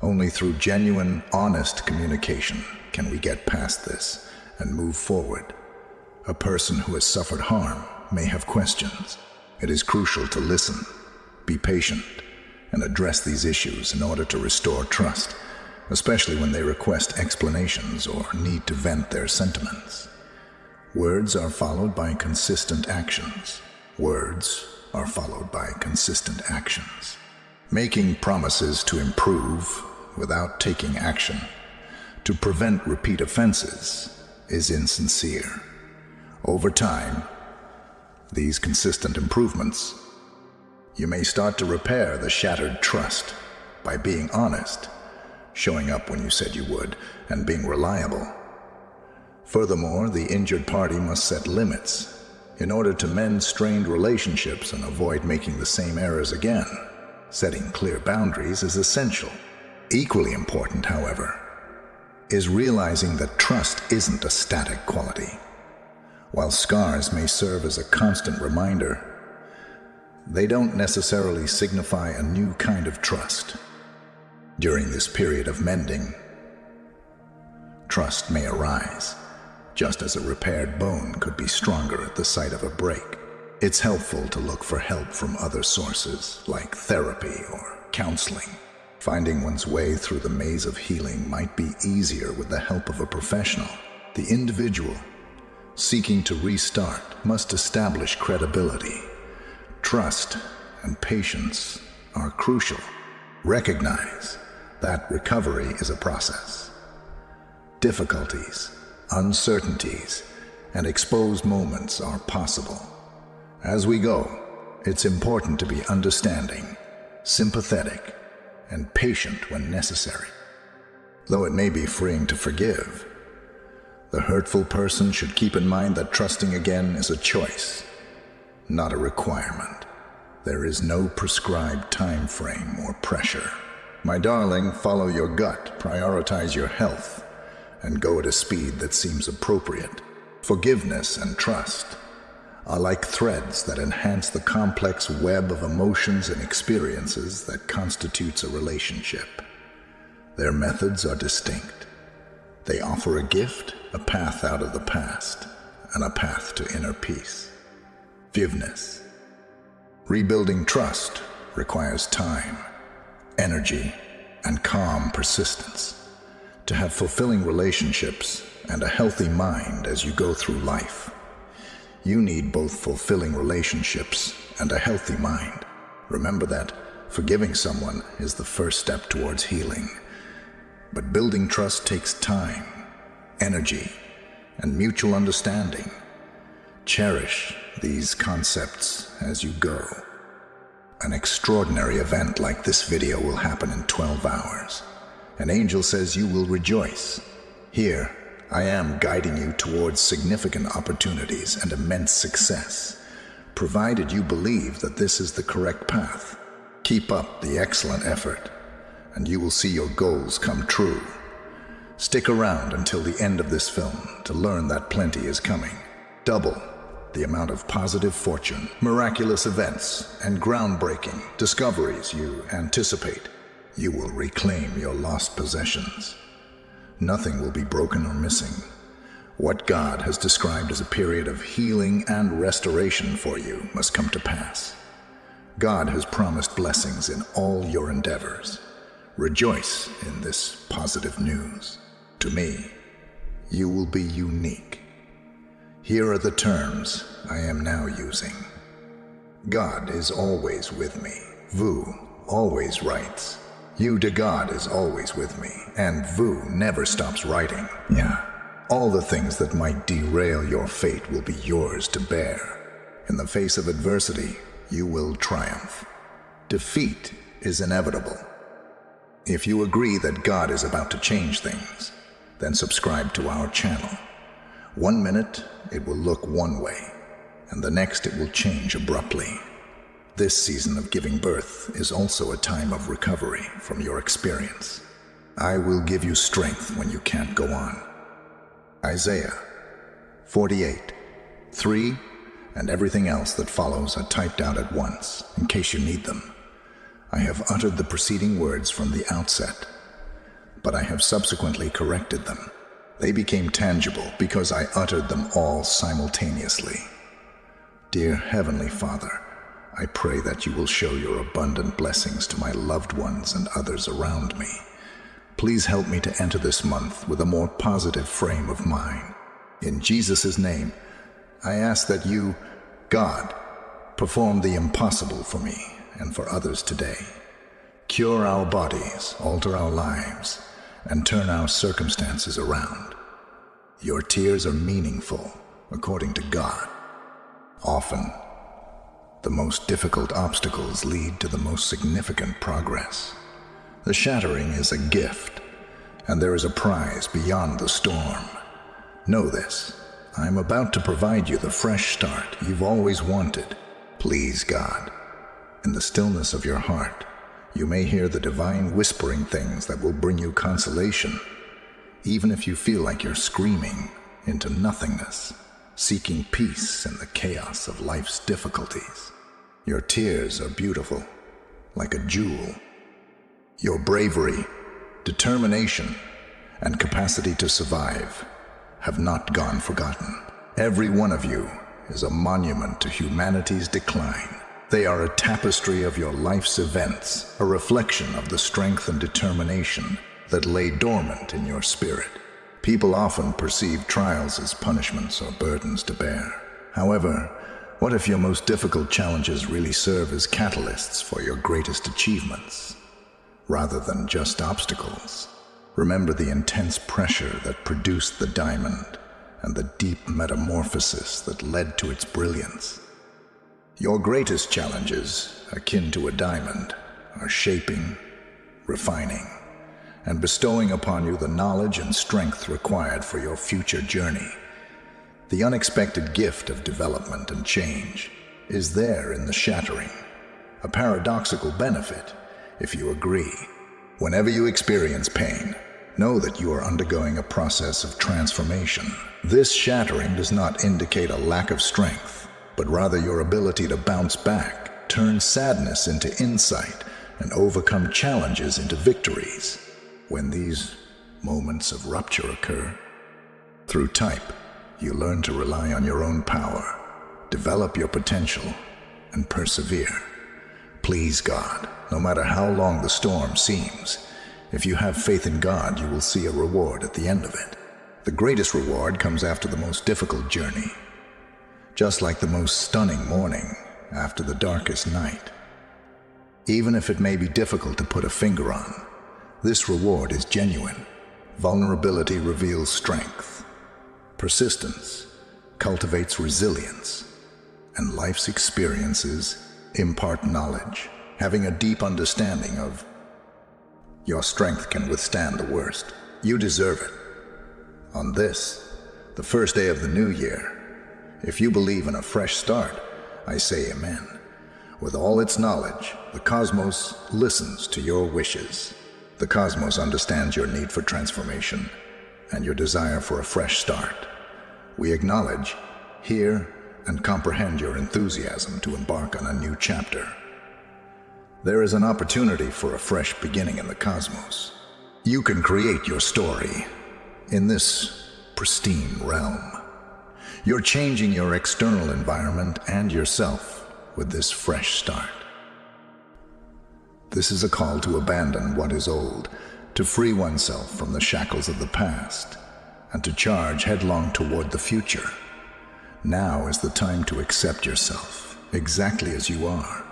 Speaker 1: Only through genuine, honest communication can we get past this and move forward. A person who has suffered harm may have questions. It is crucial to listen, be patient, and address these issues in order to restore trust, especially when they request explanations or need to vent their sentiments. Words are followed by consistent actions. Words are followed by consistent actions. Making promises to improve without taking action to prevent repeat offenses is insincere. Over time, these consistent improvements, you may start to repair the shattered trust by being honest, showing up when you said you would, and being reliable. Furthermore, the injured party must set limits in order to mend strained relationships and avoid making the same errors again. Setting clear boundaries is essential. Equally important, however, is realizing that trust isn't a static quality. While scars may serve as a constant reminder, they don't necessarily signify a new kind of trust. During this period of mending, trust may arise, just as a repaired bone could be stronger at the sight of a break. It's helpful to look for help from other sources, like therapy or counseling. Finding one's way through the maze of healing might be easier with the help of a professional. The individual seeking to restart must establish credibility. Trust and patience are crucial. Recognize that recovery is a process. Difficulties, uncertainties, and exposed moments are possible. As we go, it's important to be understanding, sympathetic, and patient when necessary. Though it may be freeing to forgive, the hurtful person should keep in mind that trusting again is a choice, not a requirement. There is no prescribed time frame or pressure. My darling, follow your gut, prioritize your health, and go at a speed that seems appropriate. Forgiveness and trust are like threads that enhance the complex web of emotions and experiences that constitutes a relationship. Their methods are distinct. They offer a gift, a path out of the past, and a path to inner peace. Forgiveness. Rebuilding trust requires time, energy, and calm persistence. To have fulfilling relationships and a healthy mind as you go through life, you need both fulfilling relationships and a healthy mind. Remember that forgiving someone is the first step towards healing. But building trust takes time, energy, and mutual understanding. Cherish these concepts as you go. An extraordinary event like this video will happen in 12 hours. An angel says you will rejoice. Here, I am guiding you towards significant opportunities and immense success, provided you believe that this is the correct path. Keep up the excellent effort, and you will see your goals come true. Stick around until the end of this film to learn that plenty is coming. Double the amount of positive fortune, miraculous events, and groundbreaking discoveries you anticipate. You will reclaim your lost possessions. Nothing will be broken or missing. What God has described as a period of healing and restoration for you must come to pass. God has promised blessings in all your endeavors. Rejoice in this positive news. To me, you will be unique. Here are the terms I am now using. God is always with me. Vu always writes. You to God is always with me, and Vu never stops writing. Yeah. All the things that might derail your fate will be yours to bear. In the face of adversity, you will triumph. Defeat is inevitable. If you agree that God is about to change things, then subscribe to our channel. 1 minute, it will look one way, and the next it will change abruptly. This season of giving birth is also a time of recovery from your experience. I will give you strength when you can't go on. Isaiah 48:3 and everything else that follows are typed out at once, in case you need them. I have uttered the preceding words from the outset, but I have subsequently corrected them. They became tangible because I uttered them all simultaneously. Dear Heavenly Father, I pray that you will show your abundant blessings to my loved ones and others around me. Please help me to enter this month with a more positive frame of mind. In Jesus' name, I ask that you, God, perform the impossible for me and for others today. Cure our bodies, alter our lives, and turn our circumstances around. Your tears are meaningful, according to God. Often, the most difficult obstacles lead to the most significant progress. The shattering is a gift, and there is a prize beyond the storm. Know this. I am about to provide you the fresh start you've always wanted. Please, God, in the stillness of your heart, you may hear the divine whispering things that will bring you consolation, even if you feel like you're screaming into nothingness, seeking peace in the chaos of life's difficulties. Your tears are beautiful, like a jewel. Your bravery, determination, and capacity to survive have not gone forgotten. Every one of you is a monument to humanity's decline. They are a tapestry of your life's events, a reflection of the strength and determination that lay dormant in your spirit. People often perceive trials as punishments or burdens to bear. However, what if your most difficult challenges really serve as catalysts for your greatest achievements, rather than just obstacles? Remember the intense pressure that produced the diamond and the deep metamorphosis that led to its brilliance. Your greatest challenges, akin to a diamond, are shaping, refining, and bestowing upon you the knowledge and strength required for your future journey. The unexpected gift of development and change is there in the shattering, a paradoxical benefit, if you agree. Whenever you experience pain, know that you are undergoing a process of transformation. This shattering does not indicate a lack of strength, but rather your ability to bounce back, turn sadness into insight, and overcome challenges into victories. When these moments of rupture occur, through type, you learn to rely on your own power, develop your potential, and persevere. Please, God, no matter how long the storm seems, if you have faith in God, you will see a reward at the end of it. The greatest reward comes after the most difficult journey, just like the most stunning morning after the darkest night. Even if it may be difficult to put a finger on, this reward is genuine. Vulnerability reveals strength. Persistence cultivates resilience, and life's experiences impart knowledge. Having a deep understanding of your strength can withstand the worst. You deserve it. On this, the first day of the new year, if you believe in a fresh start, I say amen. With all its knowledge, the cosmos listens to your wishes. The cosmos understands your need for transformation and your desire for a fresh start. We acknowledge, hear, and comprehend your enthusiasm to embark on a new chapter. There is an opportunity for a fresh beginning in the cosmos. You can create your story in this pristine realm. You're changing your external environment and yourself with this fresh start. This is a call to abandon what is old, to free oneself from the shackles of the past, and to charge headlong toward the future. Now is the time to accept yourself exactly as you are,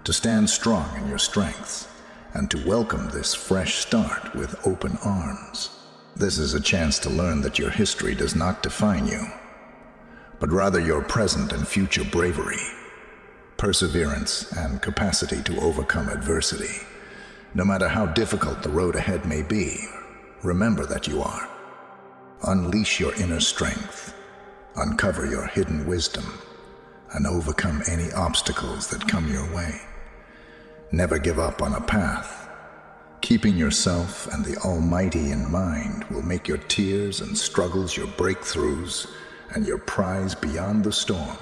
Speaker 1: to stand strong in your strengths, and to welcome this fresh start with open arms. This is a chance to learn that your history does not define you, but rather your present and future bravery, perseverance, and capacity to overcome adversity. No matter how difficult the road ahead may be, remember that you are. Unleash your inner strength, uncover your hidden wisdom, and overcome any obstacles that come your way. Never give up on a path. Keeping yourself and the Almighty in mind will make your tears and struggles your breakthroughs and your prize beyond the storm.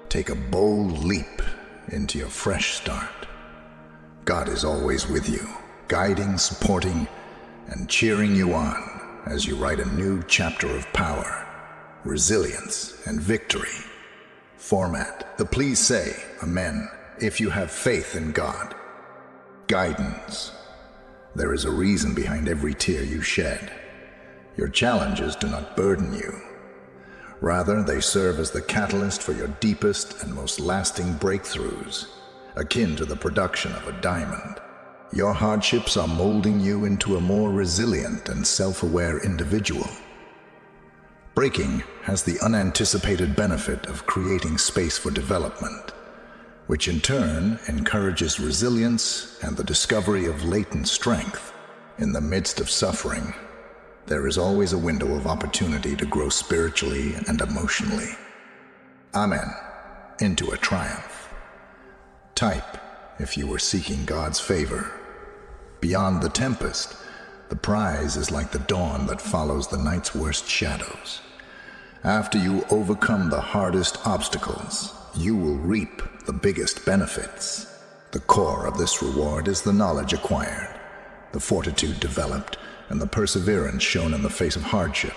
Speaker 1: Take a bold leap into your fresh start. God is always with you, guiding, supporting, and cheering you on as you write a new chapter of power, resilience, and victory. Format: the please say amen if you have faith in God. Guidance: there is a reason behind every tear you shed. Your challenges do not burden you. Rather, they serve as the catalyst for your deepest and most lasting breakthroughs, akin to the production of a diamond. Your hardships are molding you into a more resilient and self-aware individual. Breaking has the unanticipated benefit of creating space for development, which in turn encourages resilience and the discovery of latent strength. In the midst of suffering, there is always a window of opportunity to grow spiritually and emotionally. Amen. Into a triumph. Type if you were seeking God's favor. Beyond the tempest, the prize is like the dawn that follows the night's worst shadows. After you overcome the hardest obstacles, you will reap the biggest benefits. The core of this reward is the knowledge acquired, the fortitude developed, and the perseverance shown in the face of hardship.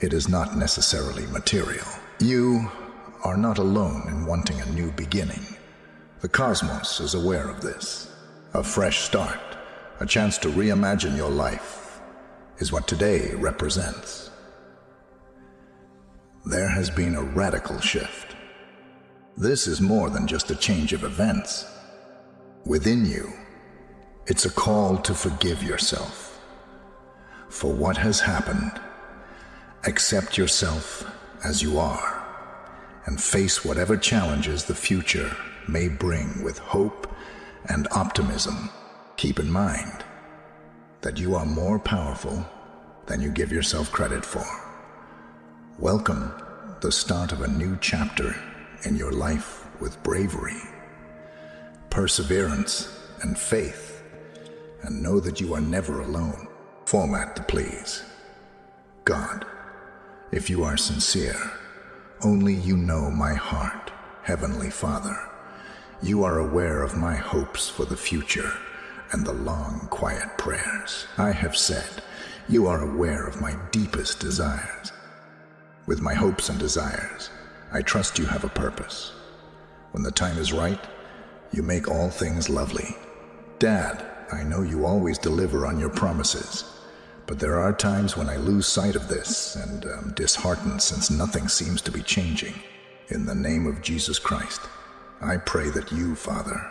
Speaker 1: It is not necessarily material. You are not alone in wanting a new beginning. The cosmos is aware of this. A fresh start, a chance to reimagine your life, is what today represents. There has been a radical shift. This is more than just a change of events. Within you, it's a call to forgive yourself for what has happened. Accept yourself as you are and face whatever challenges the future may bring with hope and optimism. Keep in mind that you are more powerful than you give yourself credit for. Welcome the start of a new chapter in your life with bravery, perseverance, and faith, and know that you are never alone. Format to please. God, if you are sincere, only you know my heart. Heavenly Father, you are aware of my hopes for the future and the long, quiet prayers I have said. You are aware of my deepest desires. With my hopes and desires, I trust you have a purpose. When the time is right, you make all things lovely. Dad, I know you always deliver on your promises, but there are times when I lose sight of this and am disheartened since nothing seems to be changing. In the name of Jesus Christ, I pray that you, Father,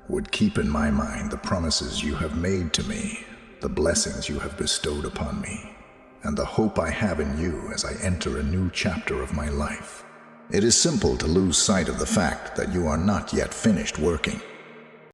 Speaker 1: would keep in my mind the promises you have made to me, the blessings you have bestowed upon me, and the hope I have in you as I enter a new chapter of my life. It is simple to lose sight of the fact that you are not yet finished working.